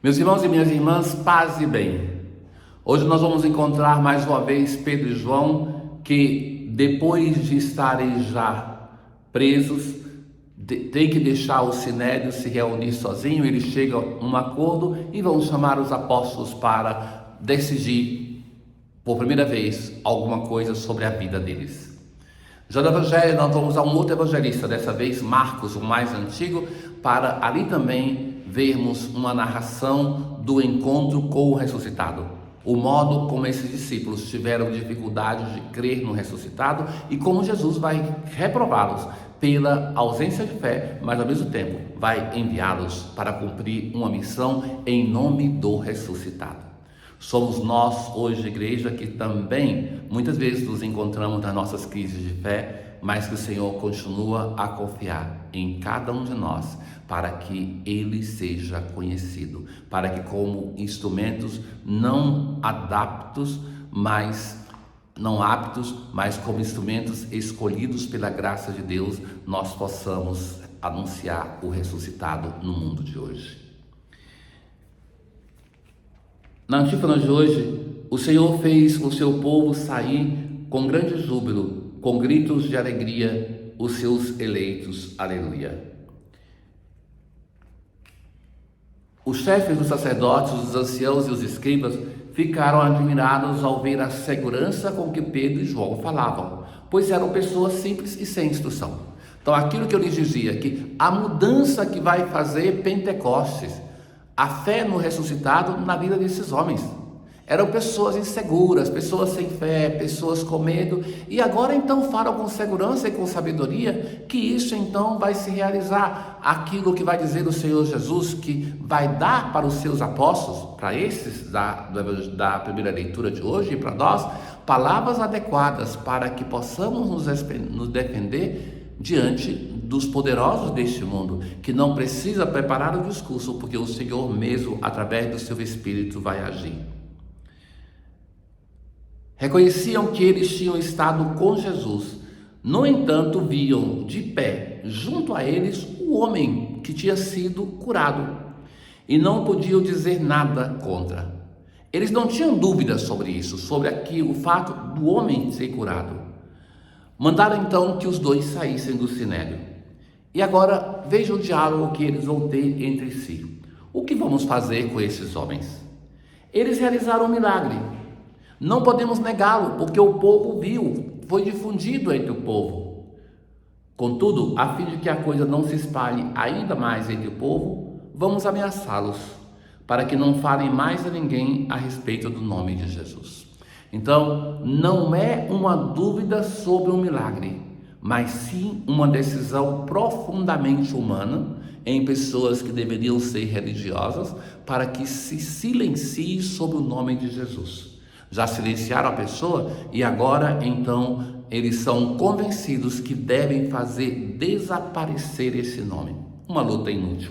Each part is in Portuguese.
Meus irmãos e minhas irmãs, paz e bem. Hoje nós vamos encontrar mais uma vez Pedro e João, que depois de estarem já presos, tem que deixar o Sinédrio se reunir sozinho. Eles chegam a um acordo e vão chamar os apóstolos para decidir, por primeira vez, alguma coisa sobre a vida deles. Já no Evangelho nós vamos a um outro evangelista, dessa vez Marcos, o mais antigo, para ali também vermos uma narração do encontro com o ressuscitado, o modo como esses discípulos tiveram dificuldade de crer no ressuscitado e como Jesus vai reprová-los pela ausência de fé, mas ao mesmo tempo vai enviá-los para cumprir uma missão em nome do ressuscitado. Somos nós hoje, igreja, que também muitas vezes nos encontramos nas nossas crises de fé, mas que o Senhor continua a confiar em cada um de nós para que Ele seja conhecido, para que como instrumentos não aptos, mas como instrumentos escolhidos pela graça de Deus, nós possamos anunciar o ressuscitado no mundo de hoje. Na antífona de hoje, o Senhor fez o seu povo sair com grande júbilo, com gritos de alegria, os seus eleitos. Aleluia. Os chefes dos sacerdotes, os anciãos e os escribas ficaram admirados ao ver a segurança com que Pedro e João falavam, pois eram pessoas simples e sem instrução. Então, aquilo que eu lhes dizia, que a mudança que vai fazer Pentecostes, a fé no ressuscitado na vida desses homens. Eram pessoas inseguras, pessoas sem fé, pessoas com medo, e agora então falam com segurança e com sabedoria que isso então vai se realizar. Aquilo que vai dizer o Senhor Jesus, que vai dar para os seus apóstolos, para esses da primeira leitura de hoje e para nós, palavras adequadas para que possamos nos defender diante dos poderosos deste mundo, que não precisa preparar o discurso, porque o Senhor mesmo, através do seu Espírito, vai agir. Reconheciam que eles tinham estado com Jesus. No entanto, viam de pé, junto a eles, o homem que tinha sido curado, e não podiam dizer nada contra. Eles não tinham dúvidas sobre isso, sobre o fato do homem ser curado. Mandaram então que os dois saíssem do Sinédrio. E agora veja o diálogo que eles vão ter entre si. O que vamos fazer com esses homens? Eles realizaram um milagre. Não podemos negá-lo, porque o povo viu, foi difundido entre o povo. Contudo, a fim de que a coisa não se espalhe ainda mais entre o povo, vamos ameaçá-los, para que não falem mais a ninguém a respeito do nome de Jesus. Então, não é uma dúvida sobre um milagre, mas sim uma decisão profundamente humana em pessoas que deveriam ser religiosas, para que se silencie sobre o nome de Jesus. Já silenciaram a pessoa e agora então eles são convencidos que devem fazer desaparecer esse nome. Uma luta inútil.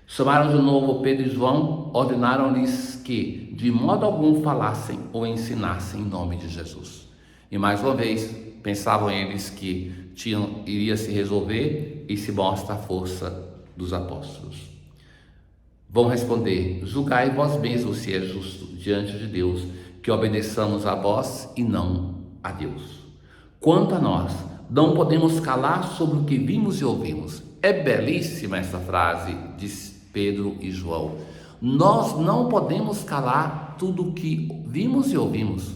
Chamaram de novo Pedro e João, ordenaram-lhes que de modo algum falassem ou ensinassem em nome de Jesus. E mais uma vez pensavam eles que iria se resolver, e se mostra a força dos apóstolos. Vão responder: julgai vós mesmos se é justo diante de Deus que obedeçamos a vós e não a Deus. Quanto a nós, não podemos calar sobre o que vimos e ouvimos. É belíssima essa frase de Pedro e João. Nós não podemos calar tudo o que vimos e ouvimos.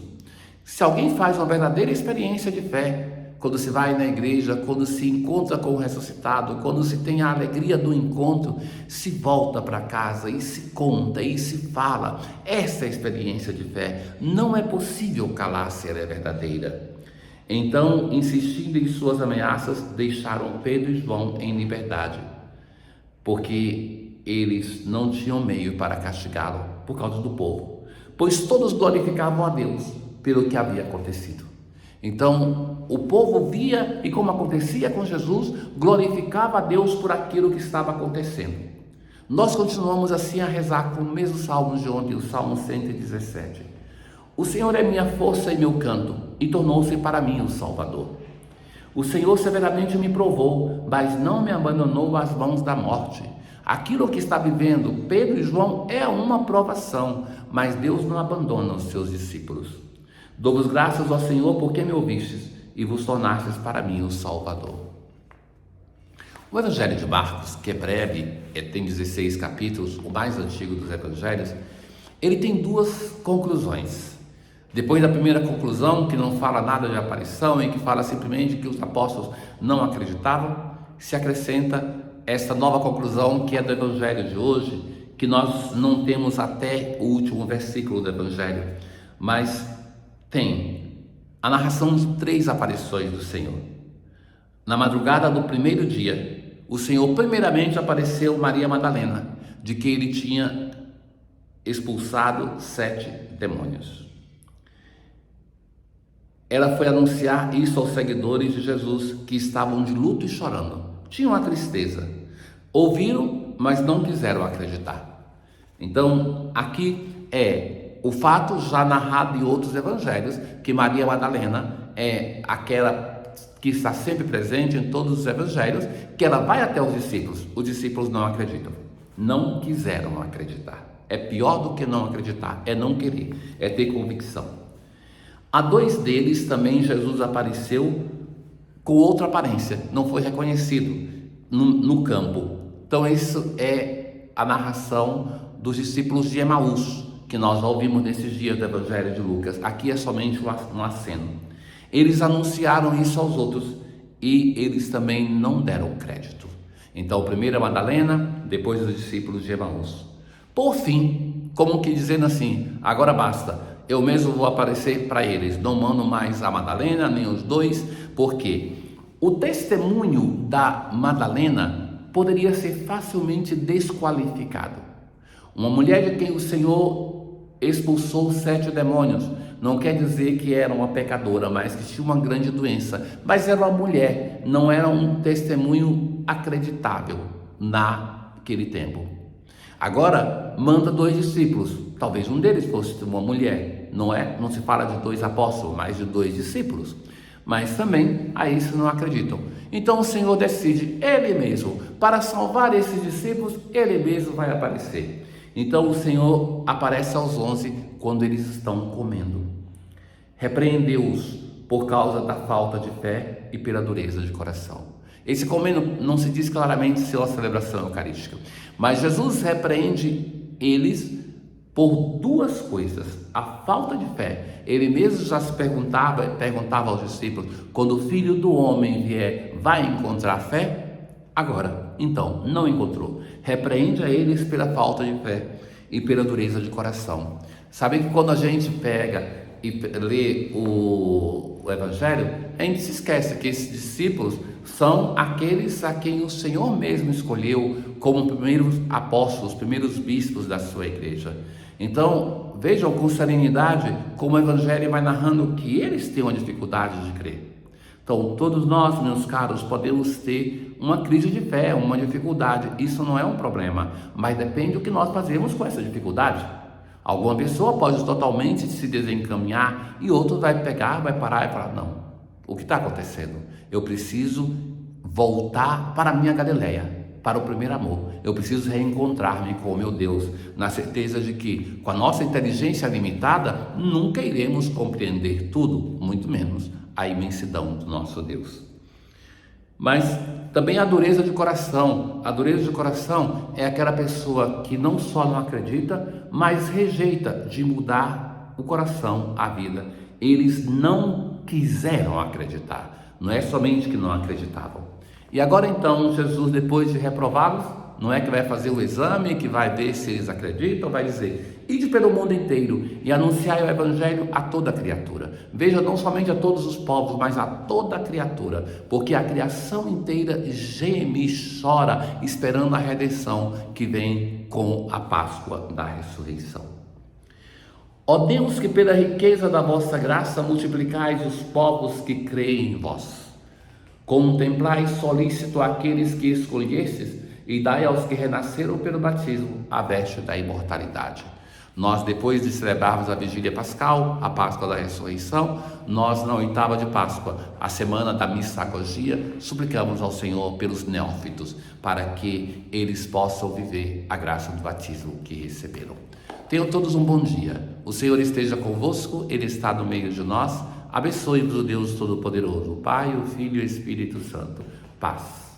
Se alguém faz uma verdadeira experiência de fé, quando se vai na igreja, quando se encontra com o ressuscitado, quando se tem a alegria do encontro, se volta para casa e se conta e se fala. Essa é a experiência de fé. Não é possível calar se ela é verdadeira. Então, insistindo em suas ameaças, deixaram Pedro e João em liberdade, porque eles não tinham meio para castigá-lo por causa do povo, pois todos glorificavam a Deus pelo que havia acontecido. Então, o povo via e, como acontecia com Jesus, glorificava a Deus por aquilo que estava acontecendo. Nós continuamos assim a rezar com o mesmo salmo de ontem, o Salmo 117. O Senhor é minha força e meu canto, e tornou-se para mim o Salvador. O Senhor severamente me provou, mas não me abandonou às mãos da morte. Aquilo que está vivendo Pedro e João é uma provação, mas Deus não abandona os seus discípulos. Dou-vos graças ao Senhor porque me ouvistes e vos tornastes para mim o Salvador. O Evangelho de Marcos, que é breve, tem 16 capítulos, o mais antigo dos evangelhos, ele tem duas conclusões. Depois da primeira conclusão, que não fala nada de aparição e que fala simplesmente que os apóstolos não acreditavam, se acrescenta essa nova conclusão que é do Evangelho de hoje, que nós não temos até o último versículo do Evangelho, mas tem a narração de 3 aparições do Senhor. Na madrugada do primeiro dia, o Senhor primeiramente apareceu Maria Madalena, de que ele tinha expulsado 7 demônios. Ela foi anunciar isso aos seguidores de Jesus, que estavam de luto e chorando. Tinham a tristeza. Ouviram, mas não quiseram acreditar. Então, aqui é o fato já narrado em outros evangelhos, que Maria Madalena é aquela que está sempre presente em todos os evangelhos, que ela vai até os discípulos não acreditam, não quiseram acreditar. É pior do que não acreditar, é não querer, é ter convicção. A 2 deles também Jesus apareceu com outra aparência, não foi reconhecido no campo. Então isso é a narração dos discípulos de Emaús, que nós já ouvimos nesses dias do Evangelho de Lucas. Aqui é somente um aceno. Eles anunciaram isso aos outros e eles também não deram crédito. Então primeiro a Madalena, depois os discípulos de Emaús. Por fim, como que dizendo assim, agora basta, eu mesmo vou aparecer para eles, não mando mais a Madalena, nem os 2, porque o testemunho da Madalena poderia ser facilmente desqualificado. Uma mulher de quem o Senhor expulsou 7 demônios, não quer dizer que era uma pecadora, mas que tinha uma grande doença, mas era uma mulher, não era um testemunho acreditável naquele tempo. Agora manda 2 discípulos, talvez um deles fosse uma mulher, não se fala de 2 apóstolos, mas de 2 discípulos, mas também a isso não acreditam. Então o Senhor decide, Ele mesmo, para salvar esses discípulos, Ele mesmo vai aparecer. Então o Senhor aparece aos 11 quando eles estão comendo. Repreendeu-os por causa da falta de fé e pela dureza de coração. Esse comendo não se diz claramente se é uma celebração eucarística, mas Jesus repreende eles por 2 coisas. A falta de fé. Ele mesmo já se perguntava aos discípulos, quando o Filho do Homem vier, vai encontrar fé? Agora, então, não encontrou. Repreende a eles pela falta de fé e pela dureza de coração. Sabe que quando a gente pega e lê o Evangelho, a gente se esquece que esses discípulos são aqueles a quem o Senhor mesmo escolheu como primeiros apóstolos, primeiros bispos da sua igreja. Então, vejam com serenidade como o Evangelho vai narrando que eles têm uma dificuldade de crer. Então, todos nós, meus caros, podemos ter uma crise de fé, uma dificuldade. Isso não é um problema, mas depende do que nós fazemos com essa dificuldade. Alguma pessoa pode totalmente se desencaminhar e outro vai pegar, vai parar e falar, não, o que está acontecendo? Eu preciso voltar para a minha Galileia, para o primeiro amor. Eu preciso reencontrar-me com o meu Deus, na certeza de que, com a nossa inteligência limitada, nunca iremos compreender tudo, muito menos a imensidão do nosso Deus. Mas também a dureza de coração. A dureza de coração é aquela pessoa que não só não acredita, mas rejeita de mudar o coração, a vida. Eles não quiseram acreditar. Não é somente que não acreditavam. E agora então Jesus, depois de reprová-los, não é que vai fazer o exame, que vai ver se eles acreditam, vai dizer, ide pelo mundo inteiro e anunciai o Evangelho a toda criatura. Veja, não somente a todos os povos, mas a toda criatura, porque a criação inteira geme e chora, esperando a redenção que vem com a Páscoa da ressurreição. Ó Deus, que pela riqueza da vossa graça multiplicais os povos que creem em vós. Contemplai solícito aqueles que escolhestes e dai aos que renasceram pelo batismo a veste da imortalidade. Nós, depois de celebrarmos a Vigília Pascal, a Páscoa da Ressurreição, nós na oitava de Páscoa, a semana da Missagogia, suplicamos ao Senhor pelos neófitos, para que eles possam viver a graça do batismo que receberam. Tenham todos um bom dia. O Senhor esteja convosco, Ele está no meio de nós. Abençoe-vos o Deus Todo-Poderoso, o Pai, o Filho e o Espírito Santo. Paz.